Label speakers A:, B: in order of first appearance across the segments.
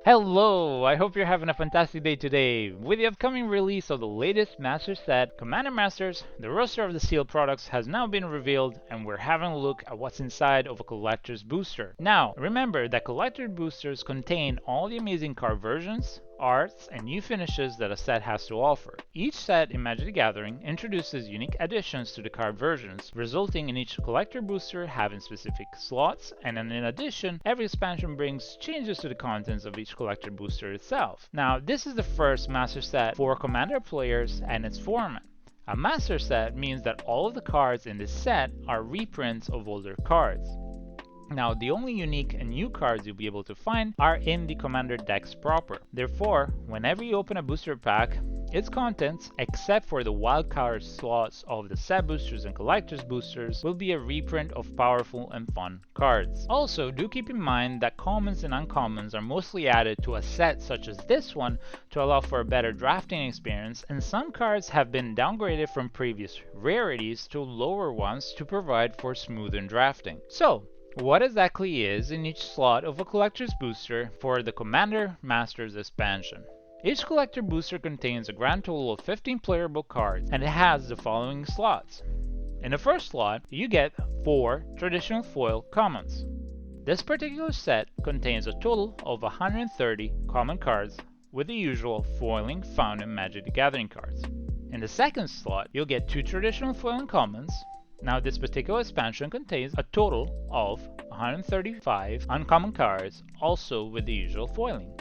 A: Hello! I hope you're having a fantastic day today. With the upcoming release of the latest Master Set, Commander Masters, the roster of the sealed products has now been revealed and we're having a look at what's inside of a collector's booster. Now, remember that collector boosters contain all the amazing card versions, arts, and new finishes that a set has to offer. Each set in Magic the Gathering introduces unique additions to the card versions, resulting in each collector booster having specific slots, and in addition, every expansion brings changes to the contents of each collector booster itself. Now, this is the first Master Set for Commander players and its format. A Master Set means that all of the cards in this set are reprints of older cards. Now, the only unique and new cards you'll be able to find are in the Commander decks proper. Therefore, whenever you open a booster pack, its contents, except for the wildcard slots of the set boosters and collector's boosters, will be a reprint of powerful and fun cards. Also, do keep in mind that commons and uncommons are mostly added to a set such as this one to allow for a better drafting experience, and some cards have been downgraded from previous rarities to lower ones to provide for smoother drafting. So, what exactly is in each slot of a collector's booster for the Commander Masters expansion? Each collector booster contains a grand total of 15 playable cards, and it has the following slots. In the first slot, you get 4 traditional foil commons. This particular set contains a total of 130 common cards, with the usual foiling found in Magic the Gathering cards. In the second slot, you'll get 2 traditional foil commons. Now, this particular expansion contains a total of 135 uncommon cards, also with the usual foiling.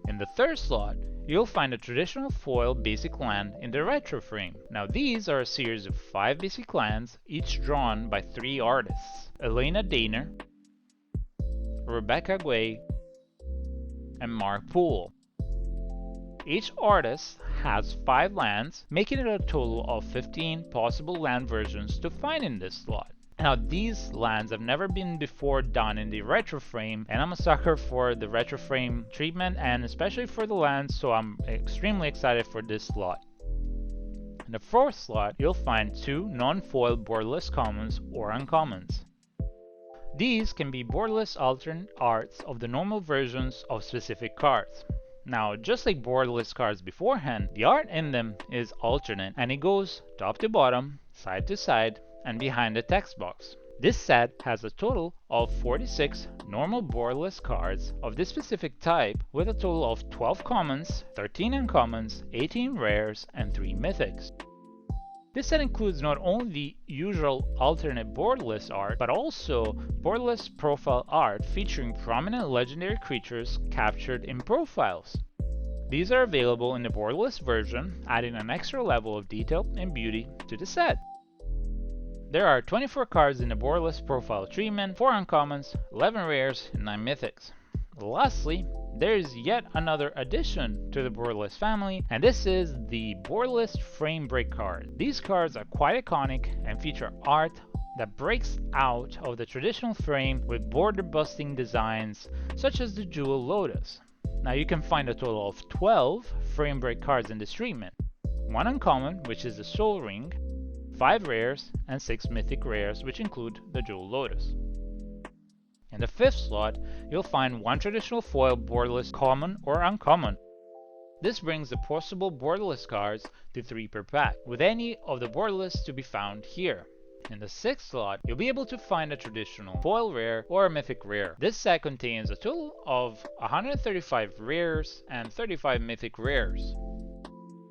A: In the third slot, you'll find a traditional foil basic land in the retro frame. Now, these are a series of 5 basic lands, each drawn by 3 artists: Elena Daner, Rebecca Guay, and Mark Poole. Each artist has 5 lands, making it a total of 15 possible land versions to find in this slot. Now, these lands have never been before done in the retro frame, and I'm a sucker for the retro frame treatment and especially for the lands, so I'm extremely excited for this slot. In the fourth slot, you'll find 2 non-foil borderless commons or uncommons. These can be borderless alternate arts of the normal versions of specific cards. Now, just like borderless cards beforehand, the art in them is alternate and it goes top to bottom, side to side, and behind the text box. This set has a total of 46 normal borderless cards of this specific type, with a total of 12 commons, 13 uncommons, 18 rares, and 3 mythics. This set includes not only the usual alternate borderless art, but also borderless profile art featuring prominent legendary creatures captured in profiles. These are available in the borderless version, adding an extra level of detail and beauty to the set. There are 24 cards in the borderless profile treatment, 4 uncommons, 11 rares, and 9 mythics. Lastly, there is yet another addition to the borderless family, and this is the borderless frame break card. These cards are quite iconic and feature art that breaks out of the traditional frame with border busting designs such as the Jewel Lotus. Now, you can find a total of 12 frame break cards in this treatment: 1 uncommon, which is the Soul Ring, 5 rares, and 6 mythic rares, which include the Jewel Lotus. In the fifth slot, you'll find 1 traditional foil borderless common or uncommon. This brings the possible borderless cards to 3 per pack, with any of the borderless to be found here. In the sixth slot, you'll be able to find a traditional foil rare or a mythic rare. This set contains a total of 135 rares and 35 mythic rares.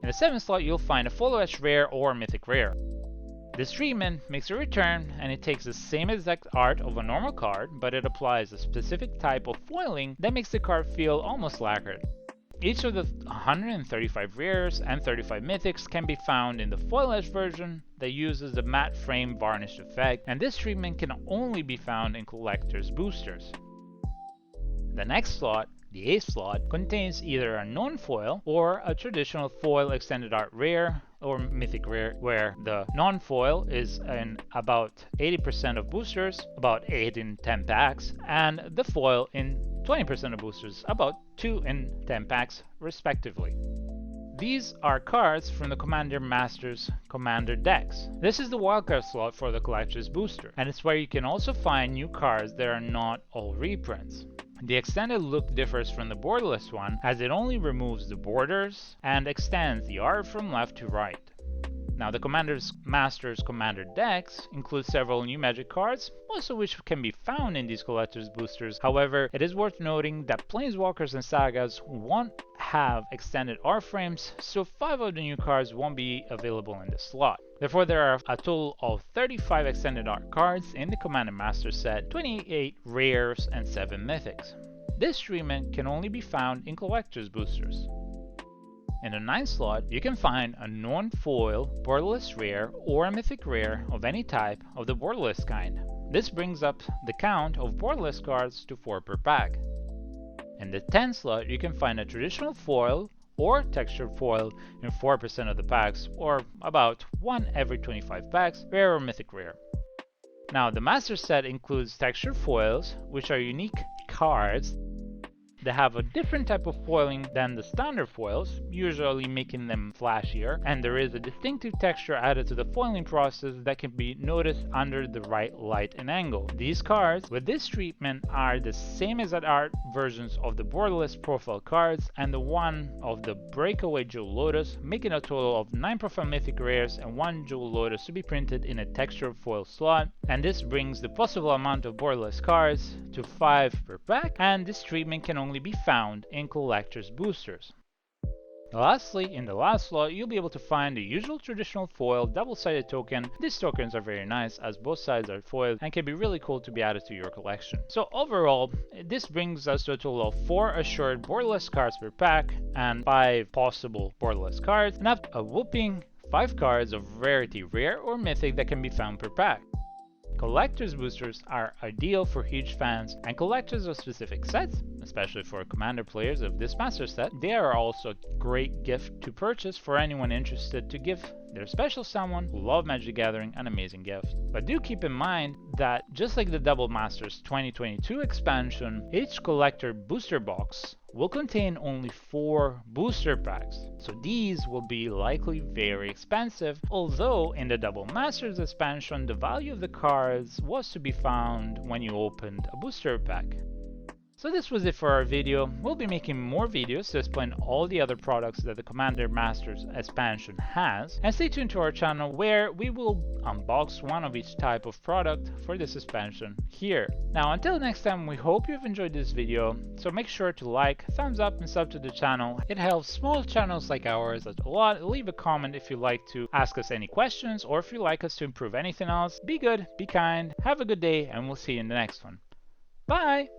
A: In the seventh slot, you'll find a foil etched rare or mythic rare. This treatment makes a return, and it takes the same exact art of a normal card, but it applies a specific type of foiling that makes the card feel almost lacquered. Each of the 135 rares and 35 mythics can be found in the foil edge version that uses the matte frame varnish effect, and this treatment can only be found in collector's boosters. The next slot, the 8th slot, contains either a non-foil or a traditional foil extended art rare or mythic rare, where the non-foil is in about 80% of boosters, about 8 in 10 packs, and the foil in 20% of boosters, about 2 in 10 packs respectively. These are cards from the Commander Masters Commander decks. This is the wildcard slot for the Collector's Booster, and it's where you can also find new cards that are not all reprints. The extended look differs from the borderless one as it only removes the borders and extends the art from left to right. Now, the Commander's Master's Commander decks include several new Magic cards, most of which can be found in these collector's boosters. However, it is worth noting that Planeswalkers and Sagas won't have extended art frames, so 5 of the new cards won't be available in the slot. Therefore, there are a total of 35 extended art cards in the Commander Master set, 28 rares and 7 mythics. This treatment can only be found in collector's boosters. In the 9th slot, you can find a non-foil, borderless rare, or a mythic rare of any type of the borderless kind. This brings up the count of borderless cards to 4 per pack. In the 10th slot, you can find a traditional foil or textured foil in 4% of the packs, or about 1 every 25 packs, rare or mythic rare. Now, the Master set includes textured foils, which are unique cards. They have a different type of foiling than the standard foils, usually making them flashier, and there is a distinctive texture added to the foiling process that can be noticed under the right light and angle. These cards with this treatment are the same as art versions of the borderless profile cards and the one of the breakaway Jewel Lotus, making a total of 9 profile mythic rares and 1 Jewel Lotus to be printed in a textured foil slot, and this brings the possible amount of borderless cards to 5 per pack, and this treatment can only be found in collector's boosters. Lastly, in the last slot, you'll be able to find the usual traditional foil double-sided token. These tokens are very nice as both sides are foiled and can be really cool to be added to your collection. So overall, this brings us to a total of 4 assured borderless cards per pack and 5 possible borderless cards, and up a whooping 5 cards of rarity rare or mythic that can be found per pack. Collector's boosters are ideal for huge fans and collectors of specific sets, especially for Commander players of this Master set. They are also a great gift to purchase for anyone interested to give their special someone who loves Magic the Gathering an amazing gift. But do keep in mind that just like the Double Masters 2022 expansion, each collector booster box will contain only 4 booster packs, so these will be likely very expensive, although in the Double Masters expansion the value of the cards was to be found when you opened a booster pack. So this was it for our video. We'll be making more videos to explain all the other products that the Commander Masters expansion has, and stay tuned to our channel where we will unbox one of each type of product for this expansion here. Now until next time, we hope you've enjoyed this video, so make sure to like, thumbs up and sub to the channel. It helps small channels like ours out a lot. Leave a comment if you'd like to ask us any questions or if you'd like us to improve anything else. Be good, be kind, have a good day, and we'll see you in the next one. Bye!